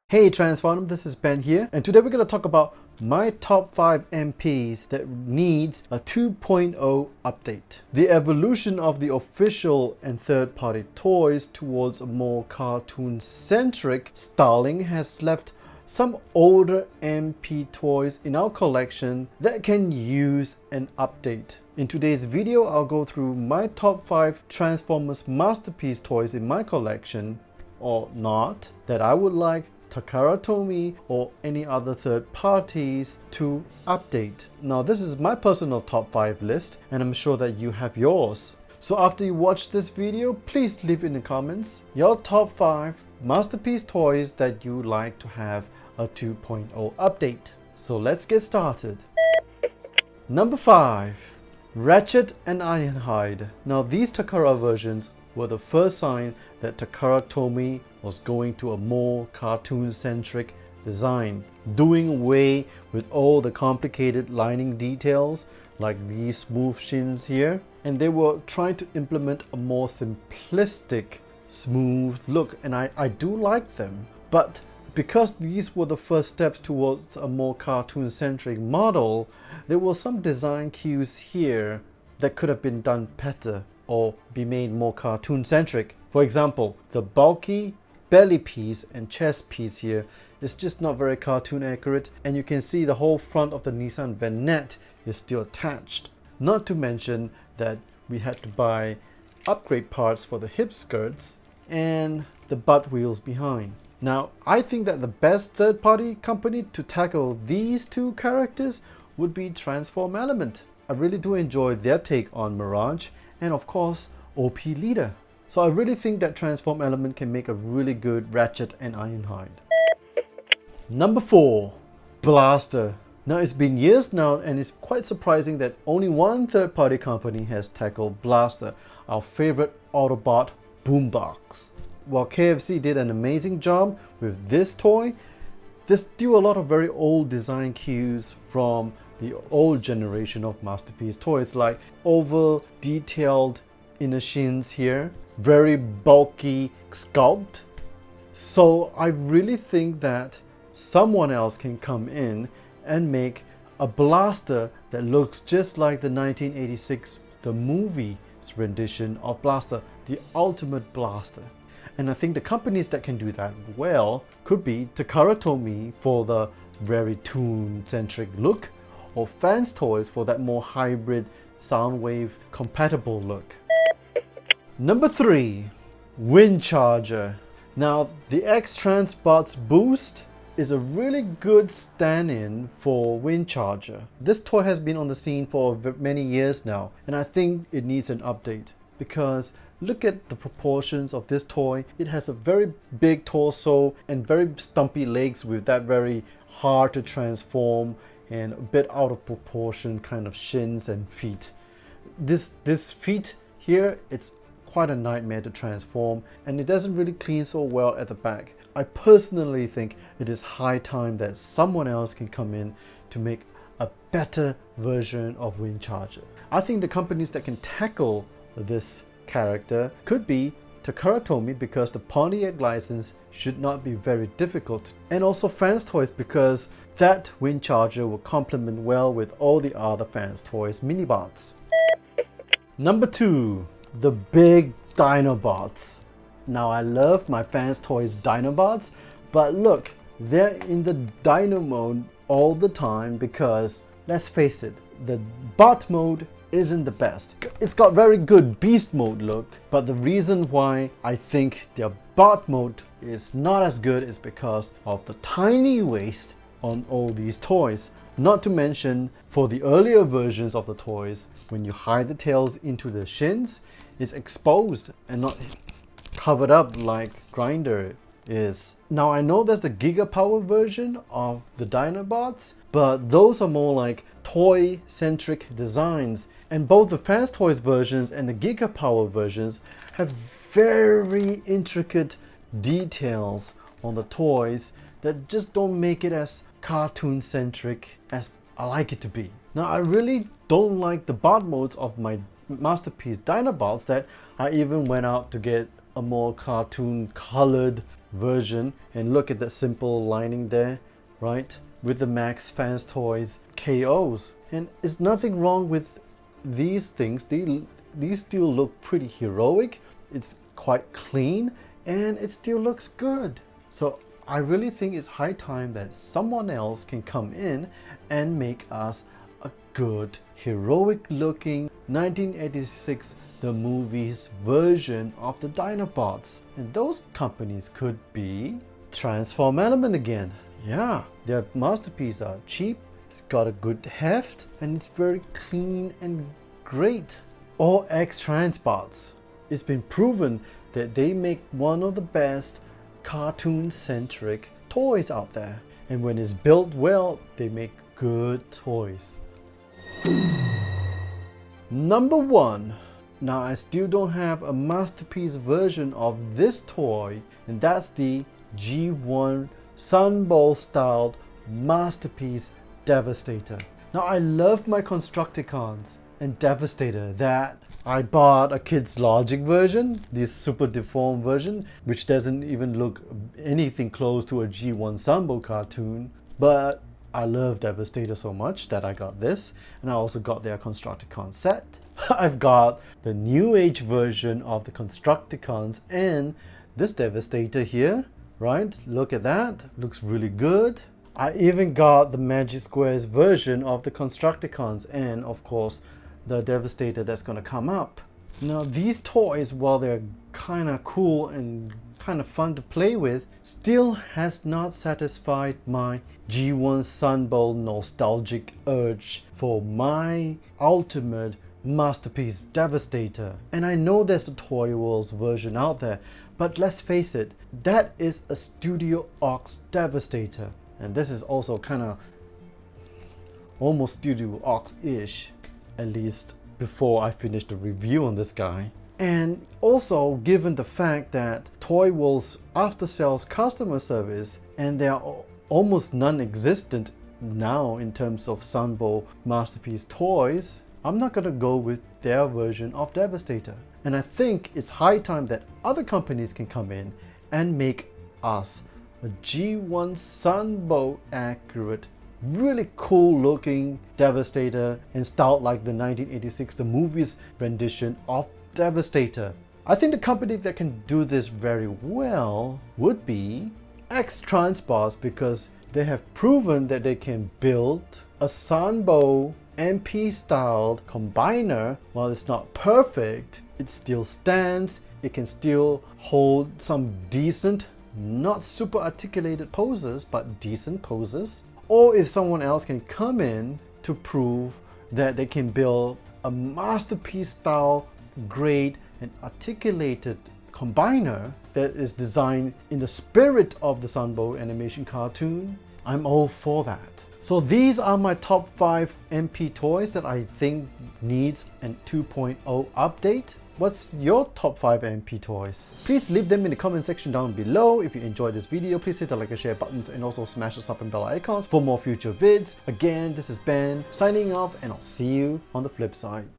Hey Transformdom, this is Ben here, and today we're going to talk about my top 5 MPs that needs a 2.0 update. The evolution of the official and third-party toys towards a more cartoon-centric styling has left some older MP toys in our collection that can use an update. In today's video, I'll go through my top 5 Transformers masterpiece toys in my collection, or not, that I would like Takara Tomy or any other third parties to update. Now this is my personal top 5 list, and I'm sure that you have yours. So after you watch this video, please leave in the comments your top 5 masterpiece toys that you like to have a 2.0 update. So let's get started. Number 5. Ratchet and Ironhide. Now these Takara versions were the first sign that Takara Tomy was going to a more cartoon-centric design, doing away with all the complicated lining details like these smooth shins here, and they were trying to implement a more simplistic, smooth look, and I do like them. But because these were the first steps towards a more cartoon-centric model, there were some design cues here that could have been done better or be made more cartoon-centric. For example, the bulky belly piece and chest piece here is just not very cartoon accurate, and you can see the whole front of the Nissan Vanette is still attached. Not to mention that we had to buy upgrade parts for the hip skirts and the butt wheels behind. Now, I think that the best third-party company to tackle these two characters would be Transformdom. I really do enjoy their take on Mirage, and of course OP Leader. So I really think that Transformdom can make a really good Ratchet and Ironhide. Number 4. Blaster. Now it's been years now, and it's quite surprising that only one third-party company has tackled Blaster, our favorite Autobot boombox. While KFC did an amazing job with this toy, there's still a lot of very old design cues from the old generation of masterpiece toys, like oval detailed inner shins here, very bulky sculpt. So I really think that someone else can come in and make a blaster that looks just like the 1986 the movie's rendition of Blaster, the ultimate blaster. And I think the companies that can do that well could be Takara Tomy for the very toon-centric look, or Fans Toys for that more hybrid Soundwave compatible look. Number 3. Windcharger. Now the X-Transbots Boost is a really good stand-in for Windcharger. This toy has been on the scene for many years now, and I think it needs an update, because look at the proportions of this toy. It has a very big torso and very stumpy legs with that very hard to transform and a bit out of proportion kind of shins and feet. This feet here, it's quite a nightmare to transform, and it doesn't really clean so well at the back. I personally think it is high time that someone else can come in to make a better version of Windcharger. I think the companies that can tackle this character could be Takara Tomy, because the Pontiac license should not be very difficult, and also Fans Toys, because that Windcharger will complement well with all the other Fans Toys minibots. Number 2. The big Dinobots. Now I love my Fans Toys Dinobots, but look, they're in the Dino mode all the time because, let's face it, the bot mode isn't the best. It's got very good beast mode look, but the reason why I think their bot mode is not as good is because of the tiny waist on all these toys. Not to mention, for the earlier versions of the toys, when you hide the tails into the shins, it's exposed and not covered up like Grinder is. Now I know there's the Giga Power version of the Dinobots, but those are more like toy-centric designs, and both the Fans Toys versions and the Giga Power versions have very intricate details on the toys that just don't make it as cartoon-centric as I like it to be. Now I really don't like the bot modes of my masterpiece Dinobots, that I even went out to get a more cartoon colored version, and look at that simple lining there, right? With the Max Fans Toys KOs. And it's nothing wrong with these things. These still look pretty heroic. It's quite clean and it still looks good. So I really think it's high time that someone else can come in and make us a good, heroic looking 1986 the movies version of the Dinobots. And those companies could be Transformdom again. Yeah, their masterpieces are cheap, it's got a good heft, and it's very clean and great. Or X-Transbots. It's been proven that they make one of the best cartoon-centric toys out there. And when it's built well, they make good toys. Number 1. Now I still don't have a masterpiece version of this toy, and that's the G1 Sunbow styled masterpiece Devastator. Now I love my Constructicons and Devastator that I bought a Kids Logic version, this super deformed version, which doesn't even look anything close to a G1 Sunbow cartoon, but I love Devastator so much that I got this, and I also got their Constructicon set. I've got the New Age version of the Constructicons and this Devastator here, right? Look at that, looks really good. I even got the Magic Squares version of the Constructicons and of course the Devastator that's going to come up. Now these toys, while they're kind of cool and kind of fun to play with, still has not satisfied my G1 Sunbow nostalgic urge for my ultimate masterpiece Devastator. And I know there's a Toy World's version out there, but let's face it, that is a Studio Ox Devastator, and this is also kind of almost Studio Ox-ish, at least before I finish the review on this guy. And also, given the fact that Toy World's after sales customer service, and they are almost non-existent now in terms of Sunbow masterpiece toys, I'm not gonna go with their version of Devastator. And I think it's high time that other companies can come in and make us a G1 Sunbow accurate, really cool looking Devastator and styled like the 1986 the movies rendition of Devastator. I think the company that can do this very well would be X-Transbots, because they have proven that they can build a Sunbow MP styled combiner. While it's not perfect, it still stands, it can still hold some decent, not super articulated poses, but decent poses. Or if someone else can come in to prove that they can build a masterpiece style, great and articulated combiner that is designed in the spirit of the Sunbow animation cartoon, I'm all for that. So these are my top 5 MP toys that I think needs a 2.0 update. What's your top 5 MP toys? Please leave them in the comment section down below. If you enjoyed this video, please hit the like and share buttons and also smash the sub and bell icons for more future vids. Again, this is Ben signing off, and I'll see you on the flip side.